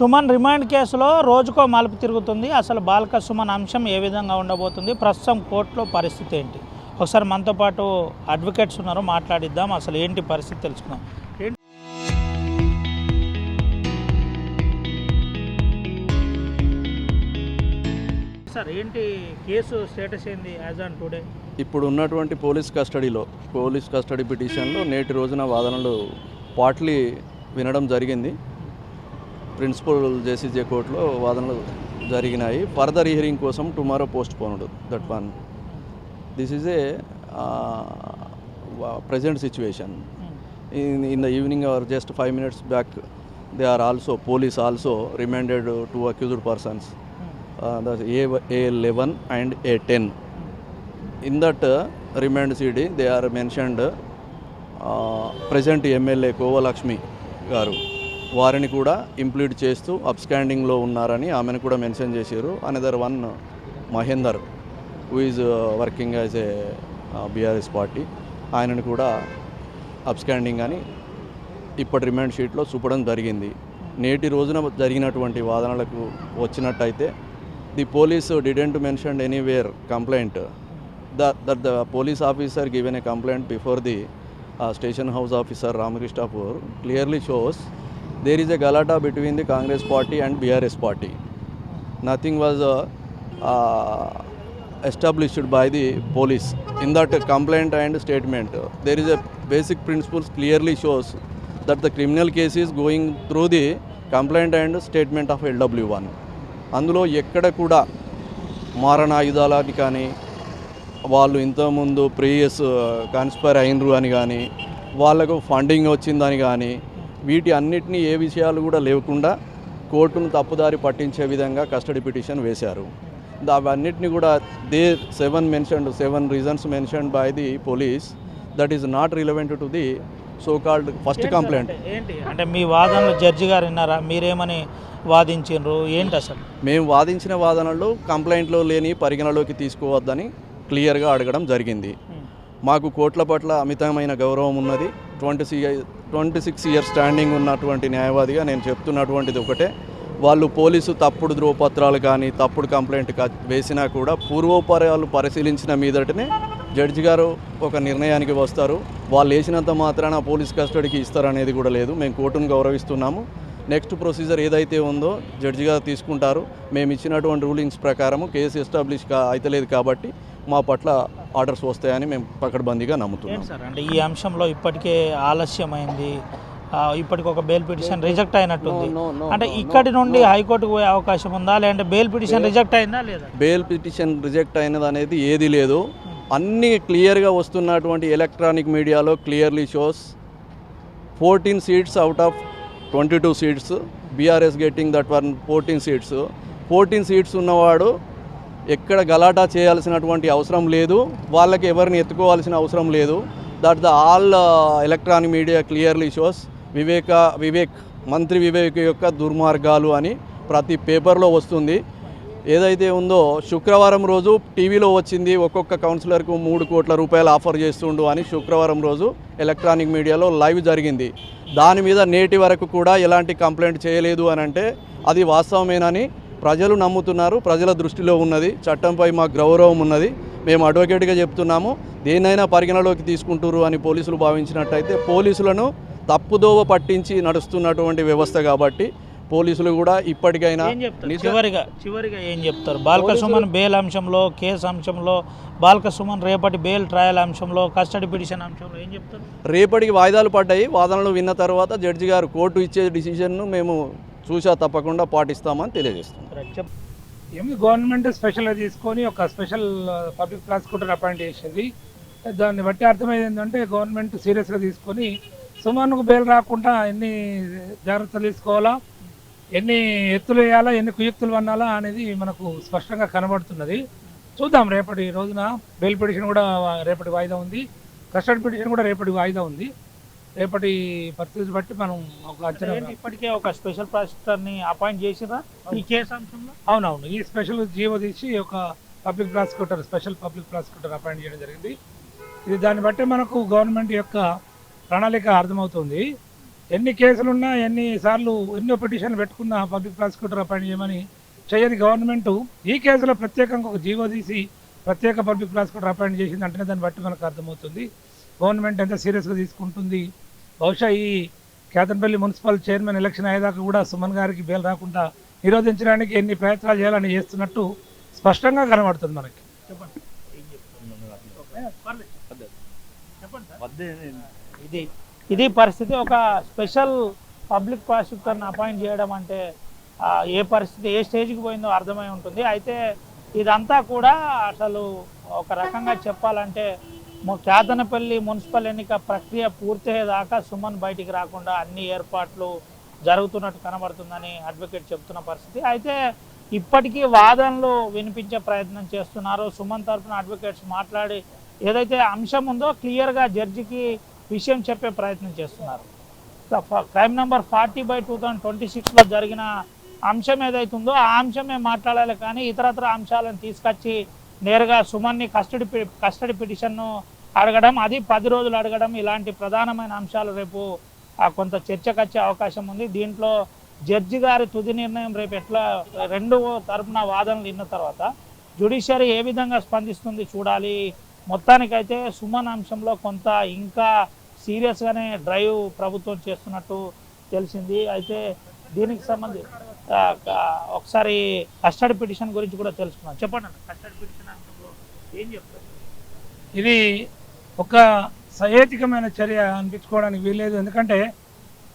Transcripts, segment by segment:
Suman remand కేసులో రోజుకో మలుపు తిరుగుతుంది. అసలు బాల్క సుమన్ అంశం ఏ విధంగా ఉండబోతుంది, ప్రస్తుతం కోర్టులో పరిస్థితి ఏంటి? ఒకసారి మనతో పాటు అడ్వకేట్స్ ఉన్నారు, మాట్లాడిద్దాం. అసలు ఏంటి పరిస్థితి తెలుసుకుందాం. సార్ ఏంటి కేసు స్టేటస్ ఏంది యాజ్ ఆన్ టుడే? ఇప్పుడు ఉన్నటువంటి పోలీస్ కస్టడీ పిటిషన్లో నేటి రోజున వాదనలు పార్ట్లీ వినడం జరిగింది. ప్రిన్సిపల్ జేసీజే కోర్టులో వాదనలు జరిగినాయి. ఫర్దర్ హియరింగ్ కోసం tomorrow postponed that one. This is a present situation. In the evening or just 5 minutes back, they are also, police also remanded two accused persons, the A11 and A10. In that remand CD, they are mentioned present MLA Kovalakshmi garu. వారిని కూడా implead చేస్తూ అబ్స్కాండింగ్లో ఉన్నారని ఆమెను కూడా mention చేశారు. Another one Mahender who is working as a BRS party, ఆయనను కూడా absconding అని ఇప్పటి రిమాండ్ షీట్లో చూపడం జరిగింది. నేటి రోజున జరిగినటువంటి వాదనలకు వచ్చినట్టయితే the police didn't mention anywhere complaint that the police officer given a complaint before the station house officer Ramakrishnapur clearly shows there is a galata between the Congress party and BRS party. Nothing was established by the police in that complaint and statement. There is a basic principles clearly shows that the criminal case is going through the complaint and statement of LW1. అందులో ఎక్కడ కూడా మారణాయుధాలని కానీ వాళ్ళు ఇంతకుముందు previous conspire అయినరు అని కానీ వాళ్ళకు funding వచ్చిందని కానీ వీటి అన్నిటినీ ఏ విషయాలు కూడా లేకుండా కోర్టును తప్పుదారి పట్టించే విధంగా కస్టడీ పిటిషన్ వేశారు. అవన్నిటిని కూడా seven reasons mentioned by the police that is not relevant to the so called first complaint. ఏంటి అంటే మీ వాదనలు జడ్జి గారు విన్నారా? మీరేమని వాదించారు ఏంటి? అసలు మేము వాదించిన వాదనలు కంప్లైంట్లో లేని పరిగణలోకి తీసుకోవద్దని క్లియర్గా అడగడం జరిగింది. మాకు కోర్టుల పట్ల అమితమైన గౌరవం ఉన్నది. 26 ఇయర్స్ స్టాండింగ్ ఉన్నటువంటి న్యాయవాదిగా నేను చెప్తున్నటువంటిది ఒకటే, వాళ్ళు పోలీసు తప్పుడు ధ్రువపత్రాలు కానీ తప్పుడు కంప్లైంట్ వేసినా కూడా పూర్వోపరాలు పరిశీలించిన మీదటనే జడ్జి గారు ఒక నిర్ణయానికి వస్తారు. వాళ్ళు వేసినంత మాత్రాన పోలీస్ కస్టడీకి ఇస్తారనేది కూడా లేదు. మేము కోర్టును గౌరవిస్తున్నాము. నెక్స్ట్ ప్రొసీజర్ ఏదైతే ఉందో జడ్జి గారు తీసుకుంటారు. మేము ఇచ్చినటువంటి రూలింగ్స్ ప్రకారము కేసు ఎస్టాబ్లిష్ అయితలేదు కాబట్టి మా పట్ల ఆర్డర్స్ వస్తాయని మేము పకడ్బందీగా నమ్ముతున్నాం. సార్ అంటే ఈ అంశంలో ఇప్పటికే ఆలస్యమైంది, ఇప్పటికి ఒక బెయిల్ పిటిషన్ రిజెక్ట్ అయినట్టుంది. అంటే ఇక్కడి నుండి హైకోర్టుకు పోయే అవకాశం ఉందా, లేదంటే బెయిల్ పిటిషన్ రిజెక్ట్ అయిందా లేదా? బెయిల్ పిటిషన్ రిజెక్ట్ అయినది అనేది ఏది లేదు. అన్నీ క్లియర్గా వస్తున్నటువంటి ఎలక్ట్రానిక్ మీడియాలో clearly shows 14 seats out of 22 seats, BRS getting that one 14 seats. 14 seats ఉన్నవాడు ఎక్కడ గలాటా చేయాల్సినటువంటి అవసరం లేదు, వాళ్ళకి ఎవరిని ఎత్తుకోవాల్సిన అవసరం లేదు. That the all electronic media clearly shows మంత్రి వివేక్ యొక్క దుర్మార్గాలు అని ప్రతి పేపర్లో వస్తుంది. ఏదైతే ఉందో శుక్రవారం రోజు టీవీలో వచ్చింది, ఒక్కొక్క కౌన్సిలర్కు 3 కోట్ల రూపాయలు ఆఫర్ చేస్తుండు అని శుక్రవారం రోజు ఎలక్ట్రానిక్ మీడియాలో లైవ్ జరిగింది. దాని మీద నేటి వరకు కూడా ఎలాంటి కంప్లైంట్ చేయలేదు అని అంటే అది వాస్తవమేనని ప్రజలు నమ్ముతున్నారు. ప్రజల దృష్టిలో ఉన్నది. చట్టంపై మాకు గౌరవం ఉన్నది. మేము అడ్వకేట్గా చెప్తున్నాము. దేన్నైనా పరిగణలోకి తీసుకుంటారు అని పోలీసులు భావించినట్టయితే పోలీసులను తప్పుదోవ పట్టించి నడుస్తున్నటువంటి వ్యవస్థ కాబట్టి పోలీసులు కూడా ఇప్పటికైనా చివరిగా ఏం చెప్తారు? బాల్క సుమన్ బెయిల్ అంశంలో, కేసు అంశంలో, బాల్క సుమన్ రేపటి బెయిల్ ట్రయల్ అంశంలో, కస్టడీ పిటిషన్ అంశంలో ఏం చెప్తారు? రేపటికి వాయిదాలు పడ్డాయి. వాదనలు విన్న తర్వాత జడ్జి గారు కోర్టు ఇచ్చే డిసిషన్ను మేము చూసా తప్పకుండా పాటిస్తామని తెలియజేస్తాం. గవర్నమెంట్ స్పెషల్గా తీసుకొని ఒక స్పెషల్ పబ్లిక్ ప్రాసిక్యూటర్ అపాయింట్ చేసేది. దాన్ని బట్టి అర్థమైంది ఏంటంటే గవర్నమెంట్ సీరియస్గా తీసుకొని సుమన్కు బెయిల్ రాకుండా ఎన్ని జాగ్రత్తలు తీసుకోవాలా, ఎన్ని ఎత్తులు వేయాలా, ఎన్ని కుయుక్తులు వన్నాలా అనేది మనకు స్పష్టంగా కనబడుతున్నది. చూద్దాం. రేపటి రోజున బెయిల్ పిటిషన్ కూడా రేపటి వాయిదా ఉంది, కస్టడీ పిటిషన్ కూడా రేపటి వాయిదా ఉంది. రేపటి పరిస్థితి బట్టి మనం ఒక అంచనా. ఇప్పటికే ఒక స్పెషల్ ప్రాసిక్యూటర్ని అపాయింట్ చేసిరా ఈ కేసు అంశంలో? అవునవును, ఈ స్పెషల్ జీవో తీసి ఒక స్పెషల్ పబ్లిక్ ప్రాసిక్యూటర్ అపాయింట్ చేయడం జరిగింది. ఇది దాన్ని బట్టి మనకు గవర్నమెంట్ యొక్క ప్రణాళిక అర్థమవుతుంది. ఎన్ని కేసులున్నా ఎన్నో పిటిషన్లు పెట్టుకున్న పబ్లిక్ ప్రాసిక్యూటర్ అపాయింట్ చేయమని చేయని గవర్నమెంట్ ఈ కేసులో ప్రత్యేకంగా ఒక జీవో తీసి ప్రత్యేక పబ్లిక్ ప్రాసిక్యూటర్ అపాయింట్ చేసింది అంటే దాన్ని బట్టి మనకు అర్థమవుతుంది గవర్నమెంట్ ఎంత సీరియస్గా తీసుకుంటుంది. బహుశా ఈ కేతన్పల్లి మున్సిపల్ చైర్మన్ ఎలక్షన్ అయ్యేదాకా కూడా సుమన్ గారికి బెయిల్ రాకుండా నిరోధించడానికి ఎన్ని ప్రయత్నాలు చేయాలని చేస్తున్నట్టు స్పష్టంగా కనబడుతుంది మనకి. ఇది పరిస్థితి. ఒక స్పెషల్ పబ్లిక్ ప్రాసిక్యూటర్ని అపాయింట్ చేయడం అంటే ఏ పరిస్థితి ఏ స్టేజ్కి పోయిందో అర్థమై ఉంటుంది. అయితే ఇదంతా కూడా అసలు ఒక రకంగా చెప్పాలంటే కేతనపల్లి మున్సిపల్ ఎన్నిక ప్రక్రియ పూర్తయ్యేదాకా సుమన్ బయటికి రాకుండా అన్ని ఏర్పాట్లు జరుగుతున్నట్టు కనబడుతుందని అడ్వకేట్ చెప్తున్న పరిస్థితి. అయితే ఇప్పటికీ వాదనలు వినిపించే ప్రయత్నం చేస్తున్నారు. సుమన్ తరఫున అడ్వకేట్స్ మాట్లాడి ఏదైతే అంశం ఉందో క్లియర్గా జడ్జికి విషయం చెప్పే ప్రయత్నం చేస్తున్నారు. క్రైమ్ నెంబర్ 40/2026లో జరిగిన అంశం ఏదైతే ఉందో ఆ అంశమే మాట్లాడాలి, కానీ ఇతరత్ర అంశాలను తీసుకొచ్చి నేరుగా సుమన్ని కస్టడీ పిటిషన్ను అడగడం, అది 10 రోజులు అడగడం, ఇలాంటి ప్రధానమైన అంశాలు రేపు కొంత చర్చకు వచ్చే అవకాశం ఉంది. దీంట్లో జడ్జి గారి తుది నిర్ణయం రేపు ఎట్లా రెండు తరపున వాదనలు విన్న తర్వాత జ్యుడిషియరీ ఏ విధంగా స్పందిస్తుంది చూడాలి. మొత్తానికైతే సుమన్ అంశంలో కొంత ఇంకా సీరియస్గానే డ్రైవ్ ప్రభుత్వం చేస్తున్నట్టు తెలిసింది. అయితే దీనికి సంబంధించి ఒకసారి కస్టడీ పిటిషన్ గురించి కూడా తెలుసుకున్నాం. చెప్పండి అన్న, కస్టడీ పిటిషన్ అంశంలో ఏం చెప్తారు? ఇది ఒక సహేతుకమైన చర్య అనిపించుకోవడానికి వీల్లేదు. ఎందుకంటే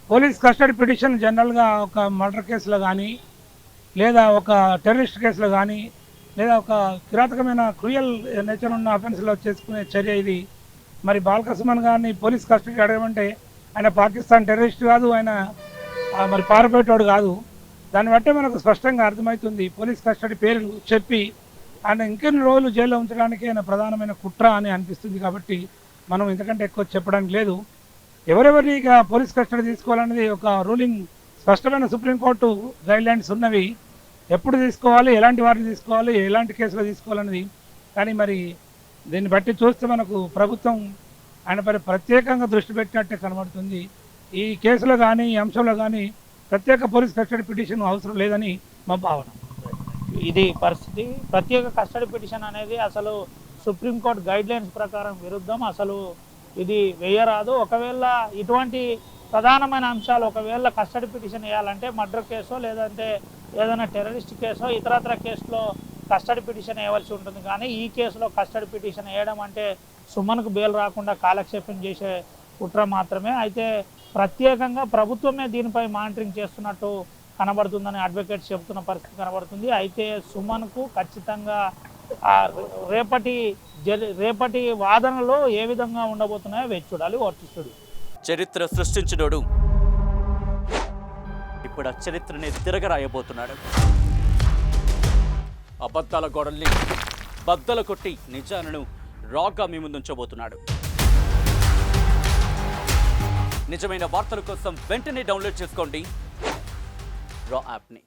పోలీస్ కస్టడీ పిటిషన్ జనరల్గా ఒక మర్డర్ కేసులో కానీ లేదా ఒక టెర్రరిస్ట్ కేసులో కానీ లేదా ఒక కిరాతకమైన క్రూయల్ నేచర్ ఉన్న అఫెన్స్లో చేసుకునే చర్య ఇది. మరి బాల్క సుమన్ గారిని పోలీస్ కస్టడీ అడగమంటే ఆయన పాకిస్తాన్ టెర్రరిస్ట్ కాదు, ఆయన మరి పారిపోయేటోడు కాదు. దాన్ని బట్టే మనకు స్పష్టంగా అర్థమవుతుంది. పోలీస్ కస్టడీ పేరు చెప్పి ఆయన ఇంకెన్ని రోజులు జైల్లో ఉంచడానికి ఆయన ప్రధానమైన కుట్ర అని అనిపిస్తుంది. కాబట్టి మనం ఇంతకంటే ఎక్కువ చెప్పడానికి లేదు. ఎవరెవరిని ఇక పోలీస్ కస్టడీ తీసుకోవాలనేది ఒక రూలింగ్ స్పష్టమైన సుప్రీంకోర్టు గైడ్లైన్స్ ఉన్నవి. ఎప్పుడు తీసుకోవాలి, ఎలాంటి వారిని తీసుకోవాలి, ఎలాంటి కేసులో తీసుకోవాలనేది. కానీ మరి దీన్ని బట్టి చూస్తే మనకు ప్రభుత్వం ఆయనపై ప్రత్యేకంగా దృష్టి పెట్టినట్టే కనబడుతుంది. ఈ కేసులో కానీ ఈ అంశంలో కానీ ప్రత్యేక పోలీస్ కస్టడీ పిటిషన్ అవసరం లేదని మా భావన. ఇది పరిస్థితి. ప్రత్యేక కస్టడీ పిటిషన్ అనేది అసలు సుప్రీంకోర్టు గైడ్లైన్స్ ప్రకారం విరుద్ధం. అసలు ఇది వేయరాదు. ఒకవేళ ఇటువంటి ప్రధానమైన అంశాలు ఒకవేళ కస్టడీ పిటిషన్ వేయాలంటే మర్డర్ కేసో లేదంటే ఏదైనా టెర్రరిస్ట్ కేసో ఇతరత్ర కేసులో కస్టడీ పిటిషన్ వేయవలసి ఉంటుంది. కానీ ఈ కేసులో కస్టడీ పిటిషన్ వేయడం అంటే సుమన్కు బెయిల్ రాకుండా కాలక్షేపం చేసే కుట్ర మాత్రమే. అయితే ప్రత్యేకంగా ప్రభుత్వమే దీనిపై మానిటరింగ్ చేస్తున్నట్టు కనబడుతుందని అడ్వకేట్స్ చెబుతున్న పరిస్థితి కనబడుతుంది. అయితే సుమన్కు ఖచ్చితంగా రేపటి వాదనలో ఏ విధంగా ఉండబోతున్నాయో వేచి చూడాలి. వర్తిస్తుడు చరిత్ర సృష్టించినోడు ఇప్పుడు ఆ చరిత్రని తిరగరాయబోతున్నాడు. అబద్ధాల గోడల్ని బద్దలు కొట్టి నిజాలను రాగా మీ ముందుంచబోతున్నాడు. నిజమైన వార్తల కోసం వెంటనే డౌన్లోడ్ చేసుకోండి రా యాప్ని.